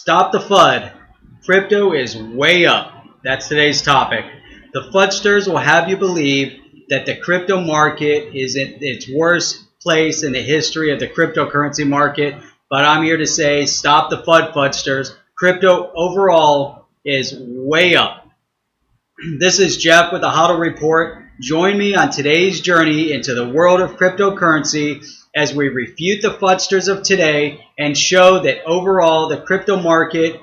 Stop the FUD. Crypto is way up. That's today's topic. The FUDsters will have you believe that the crypto market is in its worst place in the history of the cryptocurrency market. But I'm here to say, stop the FUDsters. Crypto overall is way up. This is Jeff with the HODL Report. Join me on today's journey into the world of cryptocurrency as we refute the FUDsters of today and show that overall the crypto market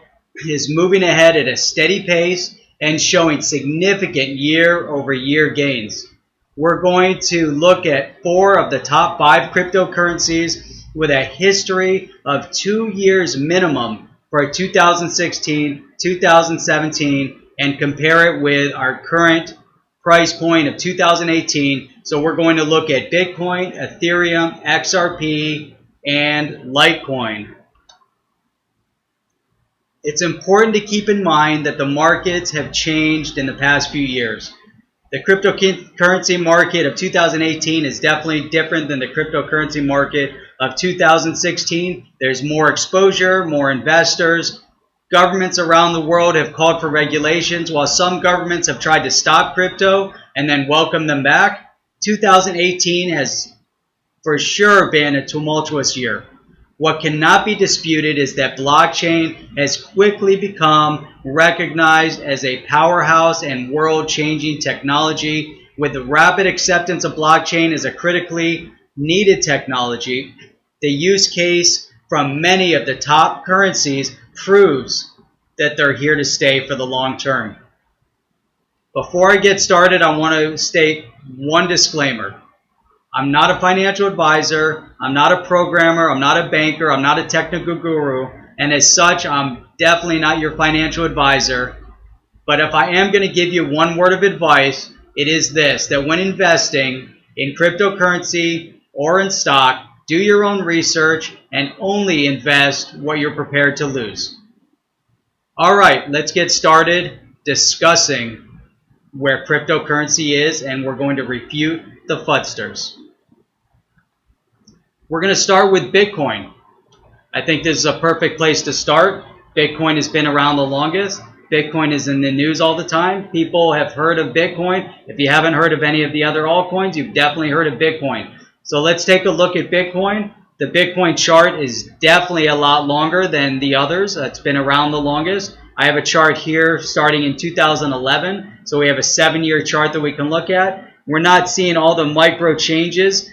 is moving ahead at a steady pace and showing significant year-over-year gains. We're going to look at 4 of the top 5 cryptocurrencies with a history of 2 years minimum for 2016, 2017, and compare it with our current price point of 2018. So we're going to look at Bitcoin, Ethereum, XRP, and Litecoin. It's important to keep in mind that the markets have changed in the past few years. The cryptocurrency market of 2018 is definitely different than the cryptocurrency market of 2016. There's more exposure, more investors. Governments around the world have called for regulations, while some governments have tried to stop crypto and then welcome them back. 2018 has for sure been a tumultuous year. What cannot be disputed is that blockchain has quickly become recognized as a powerhouse and world-changing technology. With the rapid acceptance of blockchain as a critically needed technology, the use case from many of the top currencies proves that they're here to stay for the long term. Before I get started, I want to state one disclaimer. I'm not a financial advisor, I'm not a programmer, I'm not a banker, I'm not a technical guru, and as such, I'm definitely not your financial advisor. But if I am going to give you one word of advice, it is this, that when investing in cryptocurrency or in stock, do your own research and only invest what you're prepared to lose. All right, let's get started discussing where cryptocurrency is, and we're going to refute the FUDsters. We're going to start with Bitcoin. I think this is a perfect place to start. Bitcoin has been around the longest. Bitcoin is in the news all the time. People have heard of Bitcoin. If you haven't heard of any of the other altcoins, you've definitely heard of Bitcoin. So let's take a look at Bitcoin. The Bitcoin chart is definitely a lot longer than the others. It's been around the longest. I have a chart here starting in 2011. So we have a 7-year chart that we can look at. We're not seeing all the micro changes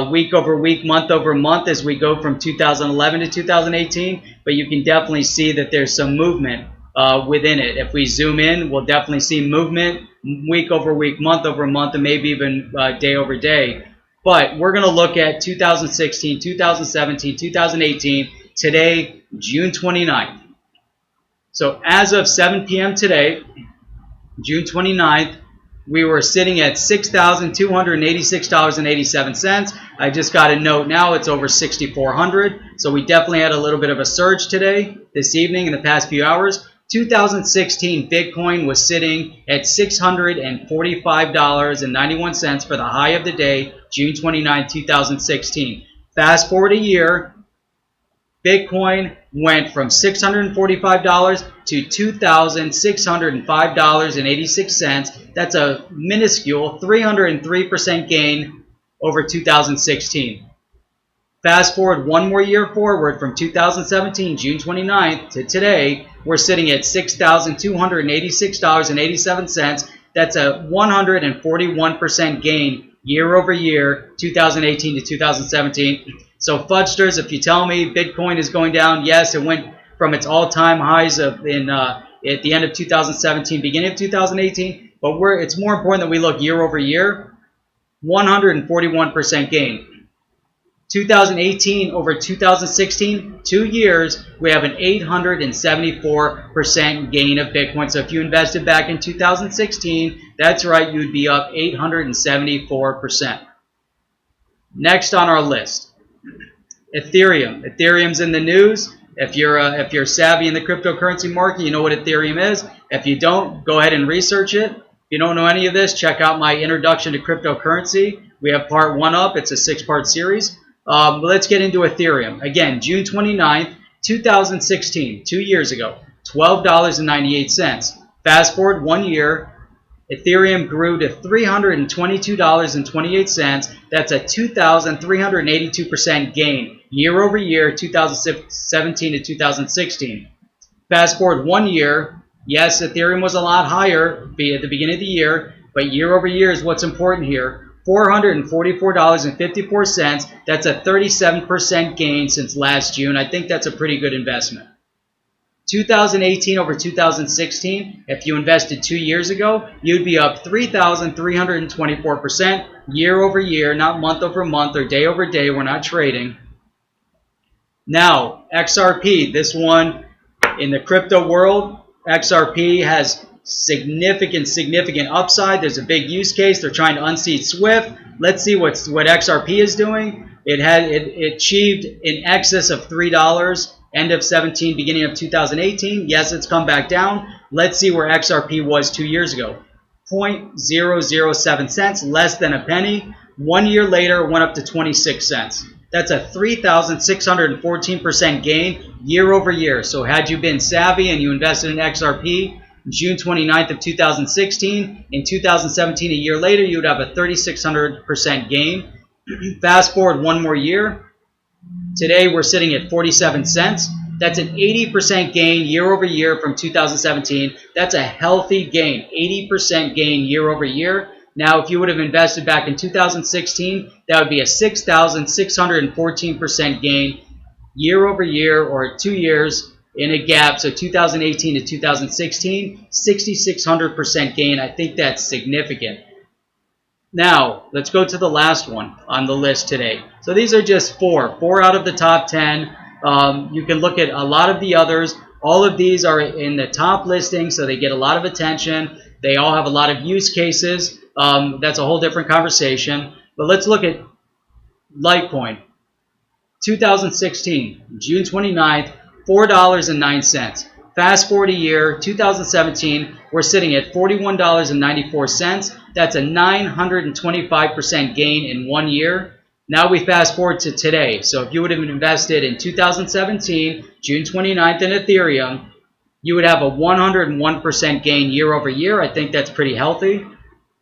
week over week, month over month as we go from 2011 to 2018. But you can definitely see that there's some movement within it. If we zoom in, we'll definitely see movement week over week, month over month, and maybe even day over day. But we're going to look at 2016, 2017, 2018, today, June 29th. So as of 7 p.m. today, June 29th, we were sitting at $6,286.87. I just got a note now, it's over $6,400. So we definitely had a little bit of a surge today, this evening, in the past few hours. 2016 Bitcoin was sitting at $645.91 for the high of the day, June 29, 2016. Fast forward a year, Bitcoin went from $645 to $2,605.86. That's a minuscule 303% gain over 2016. Fast forward one more year forward from 2017, June 29th to today, we're sitting at $6,286.87. That's a 141% gain year over year, 2018 to 2017. So FUDsters, if you tell me Bitcoin is going down, yes, it went from its all-time highs at the end of 2017, beginning of 2018, but it's more important that we look year over year, 141% gain. 2018 over 2016, 2 years, we have an 874% gain of Bitcoin. So if you invested back in 2016, that's right, you'd be up 874%. Next on our list, Ethereum. Ethereum's in the news. If you're savvy in the cryptocurrency market, you know what Ethereum is. If you don't, go ahead and research it. If you don't know any of this, check out my introduction to cryptocurrency. We have part 1 up. It's a 6-part series. Let's get into Ethereum. Again, June 29th, 2016, 2 years ago, $12.98. Fast forward 1 year, Ethereum grew to $322.28. That's a 2,382% gain year over year, 2017 to 2016. Fast forward 1 year, yes, Ethereum was a lot higher at the beginning of the year, but year over year is what's important here. $444.54. That's a 37% gain since last June. I think that's a pretty good investment. 2018 over 2016, if you invested 2 years ago, you'd be up 3,324% year over year, not month over month or day over day. We're not trading. Now, XRP, this one in the crypto world, XRP has significant upside. There's a big use case. They're trying to unseat SWIFT. Let's see what XRP is doing. It achieved in excess of $3 end of 17, beginning of 2018. Yes, it's come back down. Let's see where XRP was 2 years ago. 0.007 cents, less than a penny. 1 year later, it went up to 26 cents. That's a 3,614% gain year over year. So had you been savvy and you invested in XRP June 29th of 2016, in 2017, a year later, you would have a 3,600% gain. Fast forward 1 more year. Today, we're sitting at 47 cents. That's an 80% gain year over year from 2017. That's a healthy gain, 80% gain year over year. Now, if you would have invested back in 2016, that would be a 6,614% gain year over year, or 2 years in a gap. So 2018 to 2016, 6,600% gain. I think that's significant. Now, let's go to the last one on the list today. So these are just four out of the top 10. You can look at a lot of the others. All of these are in the top listing, so they get a lot of attention. They all have a lot of use cases. That's a whole different conversation. But let's look at Litecoin. 2016, June 29th, $4.09. Fast forward a year, 2017, we're sitting at $41.94. That's a 925% gain in 1 year. Now we fast forward to today. So if you would have invested in 2017, June 29th in Ethereum, you would have a 101% gain year over year. I think that's pretty healthy.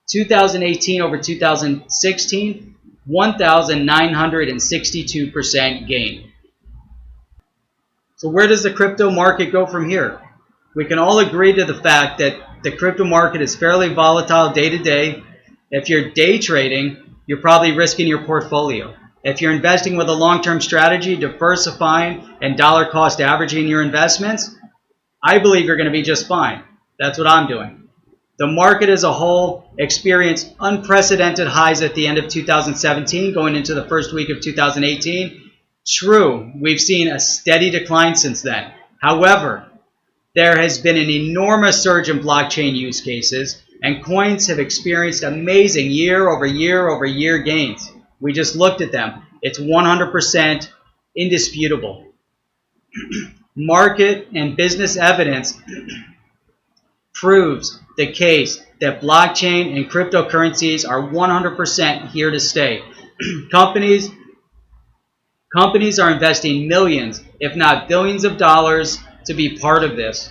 2018 over 2016, 1,962% gain. So where does the crypto market go from here? We can all agree to the fact that the crypto market is fairly volatile day to day. If you're day trading, you're probably risking your portfolio. If you're investing with a long-term strategy, diversifying and dollar cost averaging your investments, I believe you're going to be just fine. That's what I'm doing. The market as a whole experienced unprecedented highs at the end of 2017, going into the first week of 2018. True, we've seen a steady decline since then. However, there has been an enormous surge in blockchain use cases, and coins have experienced amazing year over year gains. We just looked at them. It's 100% indisputable. Market and business evidence proves the case that blockchain and cryptocurrencies are 100% here to stay. Companies are investing millions, if not billions of dollars to be part of this.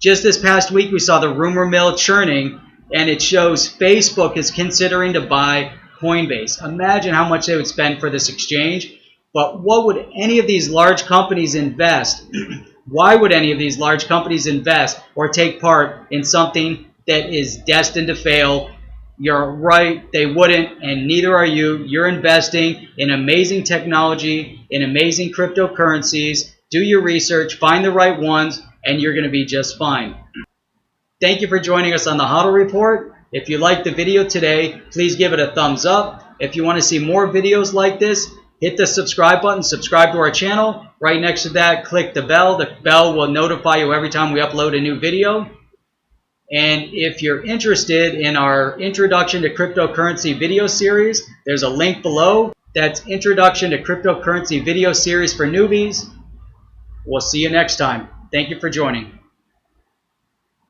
Just this past week, we saw the rumor mill churning, and it shows Facebook is considering to buy Coinbase. Imagine how much they would spend for this exchange. But what would any of these large companies invest? Why would any of these large companies invest or take part in something that is destined to fail? You're right, they wouldn't, and neither are you. You're investing in amazing technology, in amazing cryptocurrencies. Do your research, find the right ones, and you're going to be just fine. Thank you for joining us on the HODL Report. If you liked the video today, please give it a thumbs up. If you want to see more videos like this, hit the subscribe button, subscribe to our channel. Right next to that, click the bell. The bell will notify you every time we upload a new video. And if you're interested in our Introduction to Cryptocurrency video series, there's a link below. That's Introduction to Cryptocurrency video series for newbies. We'll see you next time. Thank you for joining.